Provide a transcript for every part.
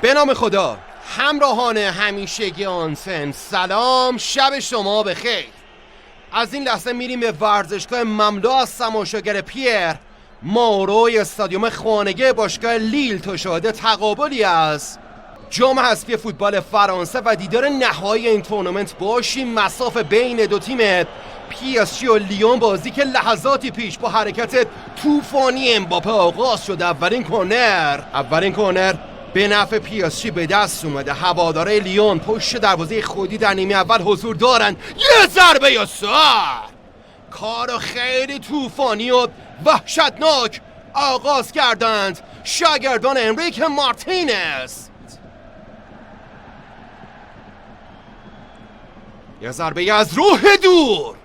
به نام خدا. همراهان همیشگی آنتن، سلام، شب شما بخیر. از این لحظه میریم به ورزشگاه مملو از تماشاگر پیر ماروی استادیوم خانگی باشگاه لیل تا شاهد تقابلی از جام حذفی فوتبال فرانسه و دیدار نهایی این تورنمنت باشیم. مسافه بین دو تیم PSG و لیون، بازی که لحظاتی پیش با حرکت طوفانی امباپه آغاز شد. اولین کورنر به نفع PSG به دست اومده. هواداره لیون پشت دروازه خودی در نیمه اول حضور دارن. یه ضربه یا سر، کارو خیلی طوفانی و وحشتناک آغاز کردند شاگردان انریک مارتینز. یه ضربه از روح دور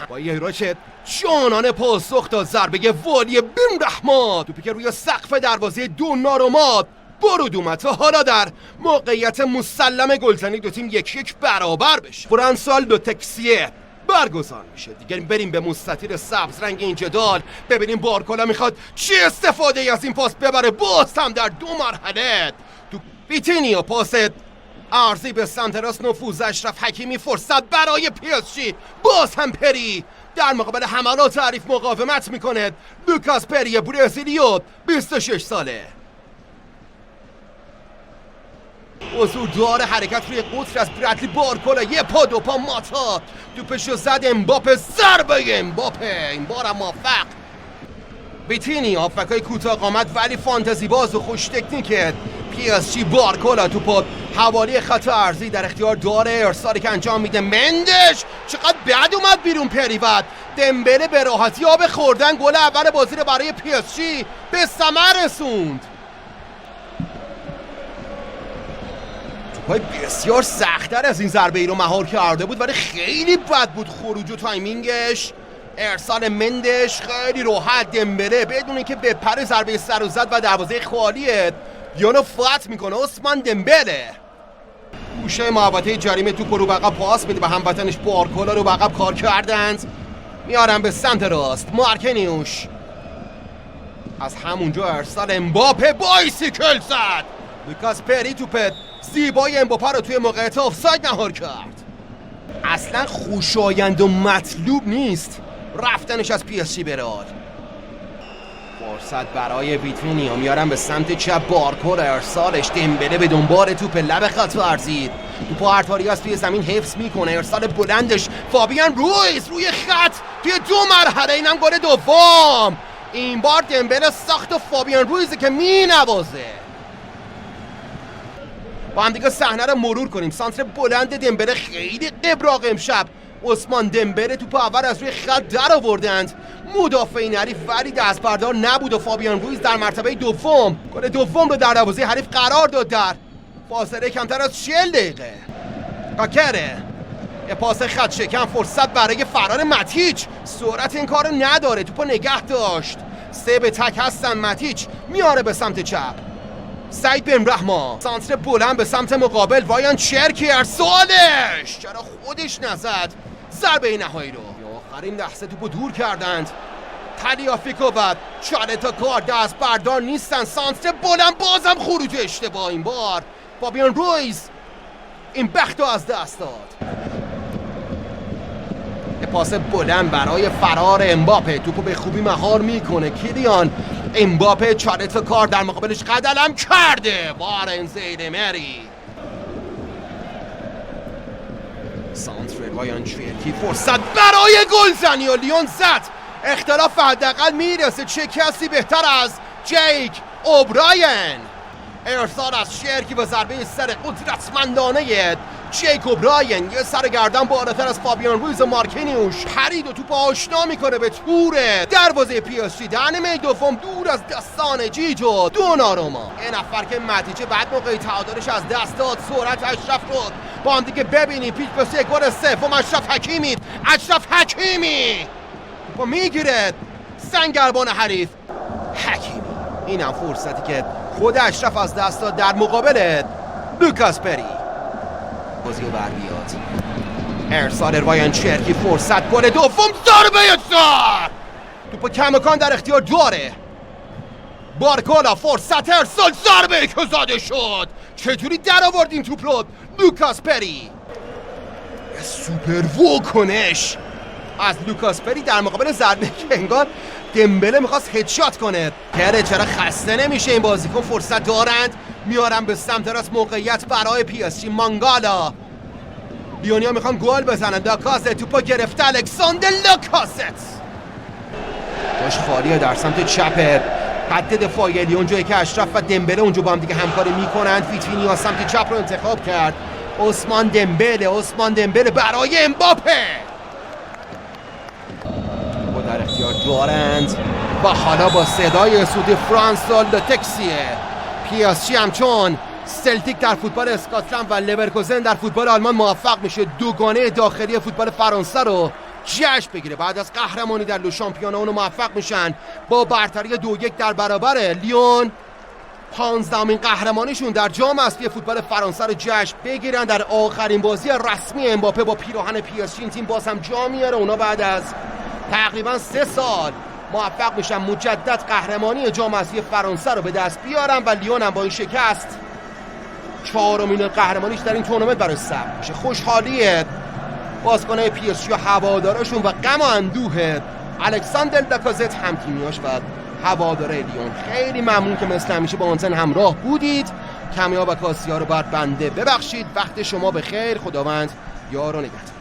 با یه راچت جانانه پاسخ داد. ضربه والی بن رحمات، توپی که روی سقف دروازه دوناروما برود اومد تا حالا در موقعیت مسلم گلزنی دو تیم 1-1 برابر بشه. فرانسال دو تکسیه برگزار میشه. دیگه بریم به مستطیل سبز رنگ این جدال ببینیم بارکولا میخواد چی استفاده ای از این پاس ببره. باز هم در دو مرحله تو ویتینیا پاس عرضی به سمت راست نفوذ اشرف حکیمی، فرصت برای PSG. باز هم پری در مقابل حملات حریف مقاومت میکنه. لوکاس پری برزیلیو 26 ساله حضور داره. حرکت روی قطر از برادلی بارکولا، یه پا دو پا ماتا، توپشو زد امباپه، ضربه امباپه این بار موفق. ویتینی آفکای کوتاه قامت ولی فانتزی باز و خوش تکنیکه. PSG بارکولا توپو حوالی خط عرضی در اختیار داره. ارسالی که انجام میده مندش، چقدر بد اومد بیرون پری. بعد دمبله به راحتی آب خوردن گل اول بازی رو برای PSG به ثمر رسوند. توپای بسیار سخت‌تر از این ضربه ای رو مهار کرده بود ولی خیلی بد بود خروج و تایمینگش. ارسال مندش خیلی راحت، دمبله بدون اینکه بپره ضربه سر و زد و دروازه خالیه. یانو فتح میکنه عثمان دمبله. گوشه محوطه جریمه توپ رو عقب پاس میده و هموطنش بارکولا رو عقب کار کردند. میارن به سمت راست. مارکینیوش از همونجا ارسال امباپه بایسیکل زد. لوکاس پری توپ زیبای امباپه رو توی موقعیت آفساید مهار کرد. اصلا خوشایند و مطلوب نیست رفتنش از PSG به رئال. فرصت برای ویتینیا، میارن به سمت چپ بارکولا، ارسالش دمبله به دنبال توپ لب خط عرضی. توپ آرتاریاس توی زمین حفظ میکنه. ارسال بلندش فابیان رویز روی خط توی دو مرحله، اینم گل دوم. این بار دمبله ساخت و فابیان رویزه که مینوازه. با هم دیگه صحنه رو مرور کنیم. سانتر بلند دمبله خیلی قبراق امشب. عثمان دمبله توپ اول از روی خط در آوردند مدافعین حریف ولی دست بردار نبود و فابیان رویز در مرتبه دوم گل دوم رو در دروازه حریف قرار داد در فاصله کمتر از 40 دقیقه. کاکره یه پاس خط شکن، فرصت برای فرار ماتیچ، سرعت این کارو نداره، توپو نگه داشت. 3 به تک هستن. ماتیچ میاره به سمت چپ. سعید بن رحمان سانتر بلند به سمت مقابل. وایان چرکی ارسالش چرا خودش نزد ضربه نهایی رو. آخرین لحظه توپو دور کردند. تالیافیکو و چالتا کار دست بردار نیستن. سانتر بلند بازم خروج اشتباه. این بار فابیان رویز این بختو از دست داد. یه پاس بلند برای فرار امباپه، توپو به خوبی مهار میکنه کیلیان امباپه. چالتا کار در مقابلش قدلم کرده. وارن زیدمری سانتر وایان چرکی، فرصت برای گلزنی و لیون زد. اختلاف حداقل میرسه. چه کسی بهتر از جیک اوبراین. ارسال از شرکی به ضربه سر قدرتمندانه جیک اوبراین. یه سر گردن بالاتر از فابیان رویز. مارکینیوش پرید و توپ آشنا میکنه به تور دروازه PSG در نیمه دوم دور از دستان جیجو دوناروما. یه نفر که نتیجه بعد موقعی تعادلش از دست داد. سرعت اشرف رو با هم دیگه ببینیم. پیچ به 3 گل سوم اشرف حکیمی توپو میگیره سنگربان حریف. حکیمی اینم فرصتی که خود اشرف از دست داد در مقابل لوکاس پری. بازی رو بر بیاد. ارسال وایان چرکی، فرصت گل دوم، ضربه سر. توپ کمکان در اختیار داره. بارکالا فرصت ارسال، ضربه که زده شد. چطوری در آورد این توپ رو لوکاس پری؟ سوپر واکنش از لوکاس پری در مقابل ضربه که انگار دمبله میخواست هدشات کنه. پره چرا خسته نمیشه این بازیکن؟ فرصت دارند، میارن به سمت راست، موقعیت برای پی اس جی. مانگالا، لیونیا میخوان گل بزنن. لاکازت توپا گرفته، الکساندر لاکازت جاش خالیه در سمت چپ خط دفاعی لیون، جایی که اشرف و دمبله اونجا با هم دیگه همکاری میکنند. ویتینیا سمت چپ رو انتخاب کرد. عثمان دمبله برای امباپه با در اختیار دارند و حالا با صدای سود فرانسوا لاتکسیه. پی اس جی همچون سلتیک در فوتبال اسکاتلند و لورکوزن در فوتبال آلمان موفق میشه دوگانه داخلی فوتبال فرانسه رو جشن بگیره. بعد از قهرمانی در لو شامپیونا اونو موفق میشن با برتری 2-1 در برابر لیون 15مین قهرمانیشون در جام حذفی فوتبال فرانسه رو جشن بگیرن. در آخرین بازی رسمی امباپه با پیراهن پی اس جی این تیم باز هم جام میاره. اونا بعد از تقریبا 3 سال موفق میشن مجدد قهرمانی جام حذفی فرانسه رو به دست بیارن و لیون هم با این شکست 4مین قهرمانیش در این تورنمنت برای ثبت میشه. خوشحالیه بازیکن‌های پی اس جی و هوادارشون و غم و اندوه الکساندر لاکازت هم‌تیمیاش و هواداره لیون. خیلی ممنون که مثل همیشه با آنتن همراه بودید. کمیاب و کاسیا رو بر بنده ببخشید. وقت شما بخیر. خداوند یار و نگهدار.